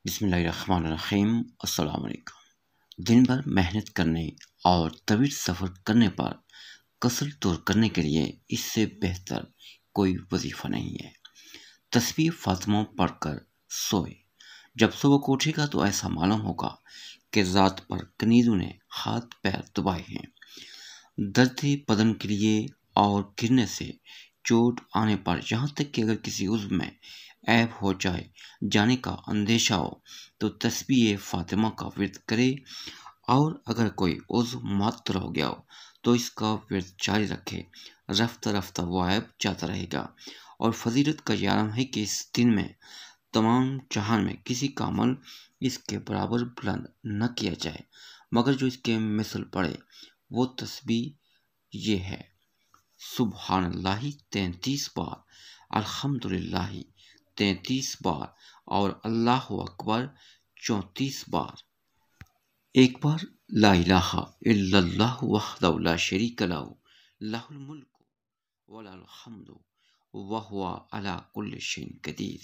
بسم اللہ الرحمن الرحیم۔ السلام علیکم۔ دن بھر محنت کرنے اور طویل سفر کرنے پر کسل دور کرنے کے لیے اس سے بہتر کوئی وظیفہ نہیں ہے۔ تسبیح فاطمہ پڑھ کر سوئے۔ جب صبح کو اٹھے گا تو ایسا معلوم ہوگا کہ ذات پر کنیزوں نے ہاتھ پیر دبائے ہیں۔ درد بدن کے لیے اور گرنے سے چوٹ آنے پر، یہاں تک کہ اگر کسی عضو میں عیب ہو جانے کا اندیشہ ہو تو تسبیح فاطمہ کا ورد کرے، اور اگر کوئی عضو معطل ہو گیا ہو تو اس کا ورد جاری رکھے۔ رفتہ رفتہ وہ عیب جاتا رہے گا۔ اور فضیلت کا یہ عالم ہے کہ اس دن میں تمام جہان میں کسی کا عمل اس کے برابر بلند نہ کیا جائے، مگر جو اس کے مثل پڑے۔ وہ تسبیح یہ ہے: سبحان اللہ 33 بار، الحمدللہ 33 بار اور اللہ اکبر 34 بار۔ ایک بار لا الہ الا اللہ وحدہ لا شریک لہ لہ الملک ولہ الحمد وہو علی کل شیء قدیر۔